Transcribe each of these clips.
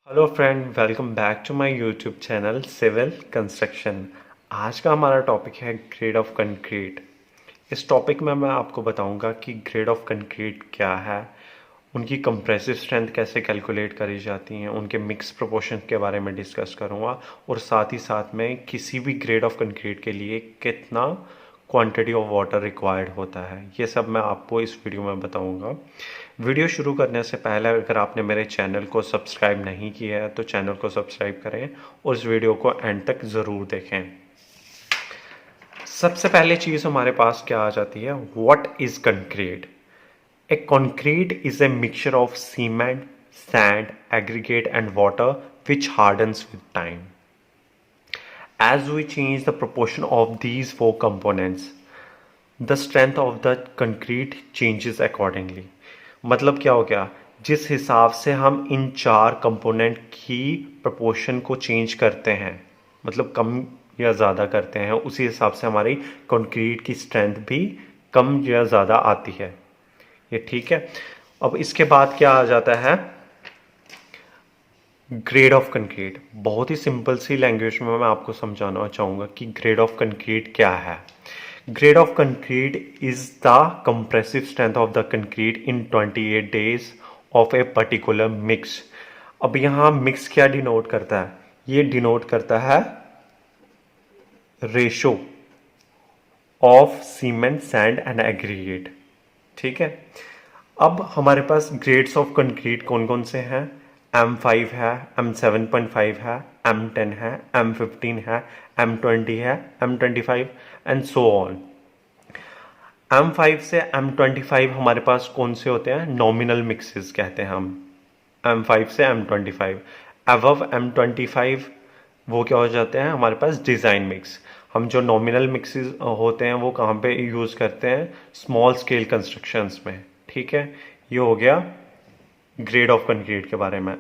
Hello friend, welcome back to my YouTube channel civil construction. आज का हमारा topic है ग्रेड ऑफ कंक्रीट। इस टॉपिक में मैं आपको बताऊंगा कि ग्रेड ऑफ कंक्रीट क्या है, उनकी कंप्रेसिव स्ट्रेंथ कैसे कैलकुलेट करी जाती हैं, उनके मिक्स प्रोपोर्शन के बारे में डिस्कस करूंगा और साथ ही साथ में किसी भी ग्रेड ऑफ कंक्रीट के लिए कितना क्वांटिटी ऑफ वाटर रिक्वायर्ड होता है, ये सब मैं आपको इस वीडियो में बताऊंगा। वीडियो शुरू करने से पहले अगर आपने मेरे चैनल को सब्सक्राइब नहीं किया है तो चैनल को सब्सक्राइब करें और इस वीडियो को एंड तक ज़रूर देखें। सबसे पहले चीज़ हमारे पास क्या आ जाती है, what is concrete. A concrete is a mixture of cement, sand, aggregate and water which hardens with time. As we change the proportion of these four components, the strength of the concrete changes accordingly। मतलब क्या हो गया, जिस हिसाब से हम इन चार component की प्रोपोर्शन को चेंज करते हैं, मतलब कम या ज़्यादा करते हैं, उसी हिसाब से हमारी कंक्रीट की स्ट्रेंथ भी कम या ज़्यादा आती है। ये ठीक है। अब इसके बाद क्या आ जाता है, ग्रेड ऑफ कंक्रीट। बहुत ही सिंपल सी लैंग्वेज में मैं आपको समझाना चाहूँगा कि ग्रेड ऑफ कंक्रीट क्या है। Grade of concrete is the compressive strength of the concrete in 28 days of a particular mix. अब यहाँ मिक्स क्या डिनोट करता है, ये डिनोट करता है ratio of cement, sand and aggregate. ठीक है। अब हमारे पास ग्रेड्स ऑफ कंक्रीट कौन कौन से हैं, M5 है, M7.5 है, M10 है, M15 है, M20 है, M25 and so on. M5 से M25 हमारे पास कौन से होते हैं, नॉमिनल मिक्सेस कहते हैं हम। M5 से M25 अबव M25 वो क्या हो जाते हैं हमारे पास, डिज़ाइन मिक्स। हम जो नॉमिनल मिक्सेस होते हैं वो कहाँ पे यूज़ करते हैं, स्मॉल स्केल कंस्ट्रक्शंस में। ठीक है, ये हो गया ग्रेड ऑफ कंक्रीट के बारे में।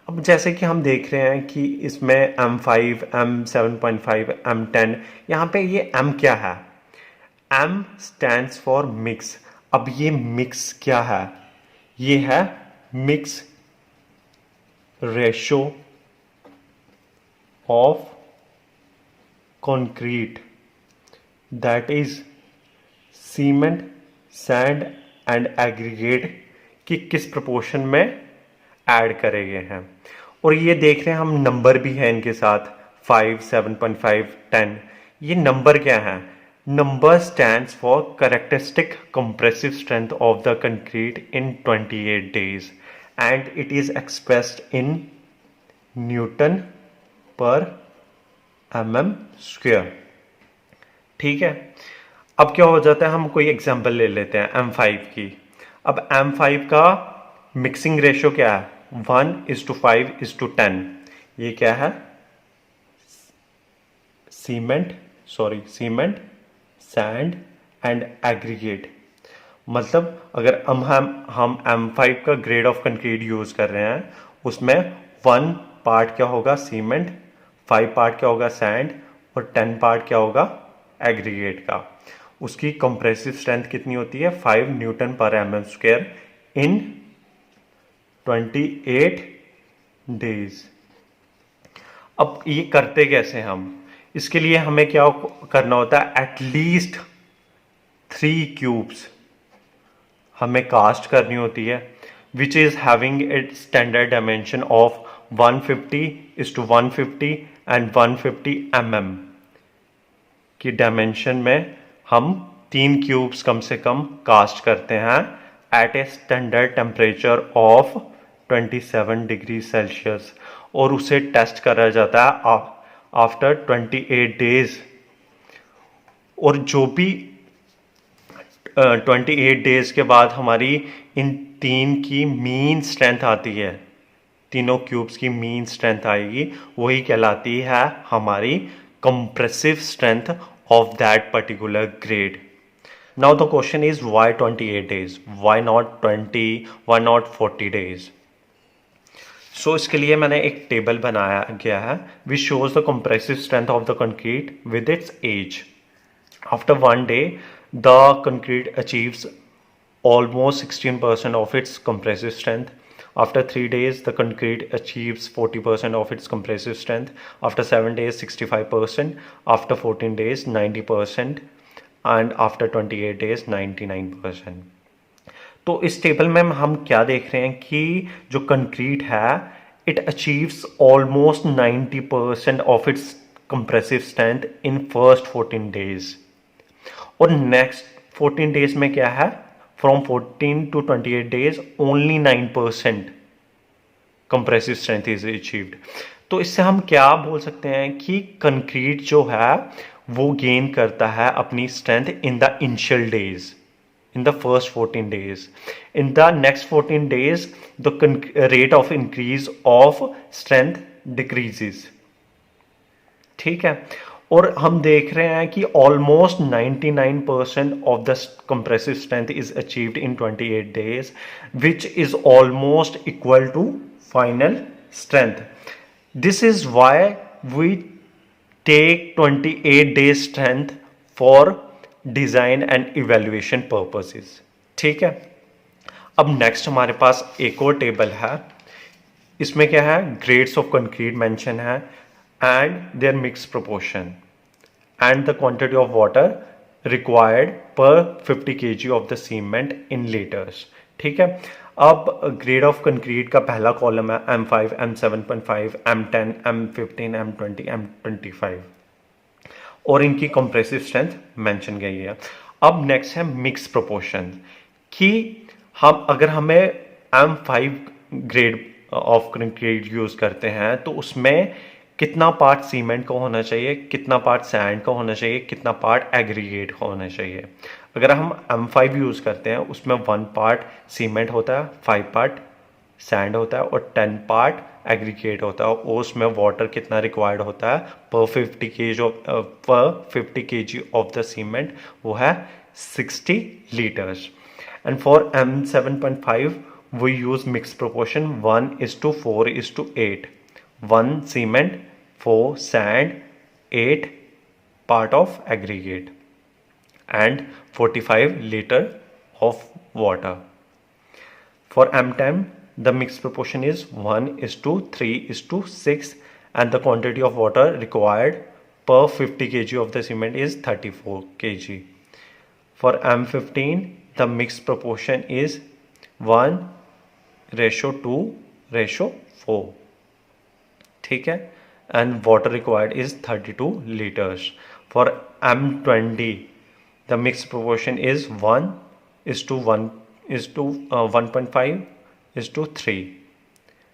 अब जैसे कि हम देख रहे हैं कि इसमें M5, M7.5, M10, यहाँ पे ये M क्या है, M स्टैंड्स फॉर मिक्स। अब ये मिक्स क्या है, ये है mix ratio of concrete, that is cement, sand and aggregate कि किस प्रोपोर्शन में ऐड करे गए हैं। और ये देख रहे हैं हम, नंबर भी है इनके साथ 5, 7.5, 10। ये नंबर क्या है, number stands for characteristic compressive strength of the concrete in 28 days and it is expressed in newton पर mm²। ठीक है। अब क्या हो जाता है, हम कोई एग्जांपल ले लेते हैं M5 की। अब M5 का मिक्सिंग रेशियो क्या है, 1:5:10। ये क्या है, सीमेंट, सैंड एंड एग्रीगेट। मतलब अगर हम M5 का ग्रेड ऑफ कंक्रीट यूज कर रहे हैं, उसमें 1 पार्ट क्या होगा सीमेंट, 5 पार्ट क्या होगा सैंड और 10 पार्ट क्या होगा एग्रीगेट का। उसकी कंप्रेसिव स्ट्रेंथ कितनी होती है, 5 न्यूटन पर mm² इन 28 days। अब ये करते कैसे हम, इसके लिए हमें क्या करना होता है, एटलीस्ट 3 क्यूब्स हमें कास्ट करनी होती है, which is having it standard dimension of 150:150 and 150 mm की डायमेंशन में हम 3 क्यूब्स कम से कम कास्ट करते हैं at a standard temperature of 27 degree Celsius, और उसे टेस्ट करा जाता है आफ्टर 28 days। और जो भी 28 days के बाद हमारी इन 3 की मीन स्ट्रेंथ आती है, तीनों क्यूब्स की मीन स्ट्रेंथ आएगी, वही कहलाती है हमारी compressive strength of that particular grade. Now the question is why 28 days, why not 20, why not 40 days। So इसके लिए मैंने एक टेबल बनाया गया है which shows the compressive strength of the concrete with its age. After 1 day the concrete achieves almost 16% of its compressive strength, After 3 days, the concrete achieves 40% of its compressive strength. After 7 days, 65%. After 14 days, 90%. And after 28 days, 99%. तो इस table में हम क्या देख रहे हैं कि जो कंक्रीट है it achieves almost 90% of its compressive strength in first 14 days, और नेक्स्ट 14 डेज में क्या है, from 14 to 28 days only 9% compressive strength is achieved. तो इससे हम क्या बोल सकते हैं कि कंक्रीट जो है वो गेन करता है अपनी strength in the initial days, in the first 14 days. In the next 14 days, the rate of increase of strength decreases. ठीक है, और हम देख रहे हैं कि almost 99% of the compressive strength is achieved in 28 days, which is almost equal to final strength. This is why we take 28 days strength for design and evaluation purposes. ठीक है, अब नेक्स्ट हमारे पास एक और टेबल है, इसमें क्या है, ग्रेड्स ऑफ कंक्रीट मेंशन है and there mix proportion and the quantity of water required per 50 kg of the cement in litres. ठीक है, अब ग्रेड ऑफ कंक्रीट का पहला कॉलम है M5, M7.5, M10, M15, M20, M25, और इनकी compressive strength mention गई है। अब नेक्स्ट है मिक्स प्रोपोर्शन, कि हम अगर हमें M5 grade of concrete use करते हैं तो उसमें कितना पार्ट सीमेंट का होना चाहिए, कितना पार्ट सैंड का होना चाहिए, कितना पार्ट एग्रीगेट का होना चाहिए। अगर हम M5 यूज करते हैं उसमें 1 पार्ट सीमेंट होता है, 5 पार्ट सैंड होता है और 10 पार्ट एग्रीगेट होता है, और उसमें वाटर कितना रिक्वायर्ड होता है पर 50 kg ऑफ द सीमेंट, वो है 60 litres. And for M7.5 we use mix proportion 1:4:8, 1 cement, 4 sand, 8 part of aggregate and 45 litre of water. For M10, the mixed proportion is 1:3:6 and the quantity of water required per 50 kg of the cement is 34 kg. For M15, the mixed proportion is 1:2:4. ठीक है, and water required is 32 liters. For M20, the mixed proportion is 1:1:3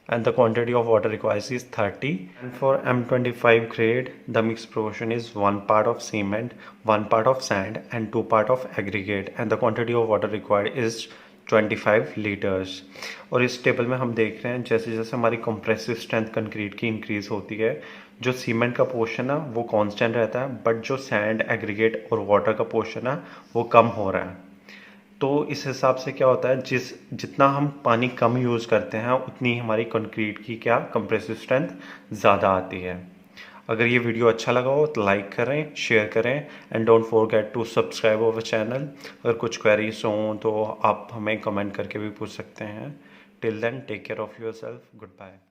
and the quantity of water required is 30. And for M25 grade, the mixed proportion is 1 part of cement, 1 part of sand and 2 part of aggregate and the quantity of water required is 25 litres. और इस table में हम देख रहे हैं जैसे जैसे हमारी कंप्रेसिव स्ट्रेंथ कंक्रीट की इंक्रीज होती है, जो सीमेंट का पोर्शन है वो कांस्टेंट रहता है, बट जो सैंड, एग्रीगेट और वाटर का पोर्शन है वो कम हो रहा है। तो इस हिसाब से क्या होता है, जितना हम पानी कम यूज़ करते हैं उतनी हमारी कंक्रीट की क्या कंप्रेसिव स्ट्रेंथ ज़्यादा आती है। अगर ये वीडियो अच्छा लगा हो तो लाइक करें, शेयर करें and don't forget to subscribe our channel. अगर कुछ क्वेरीज हों तो आप हमें कमेंट करके भी पूछ सकते हैं। Till then take care of yourself, good bye.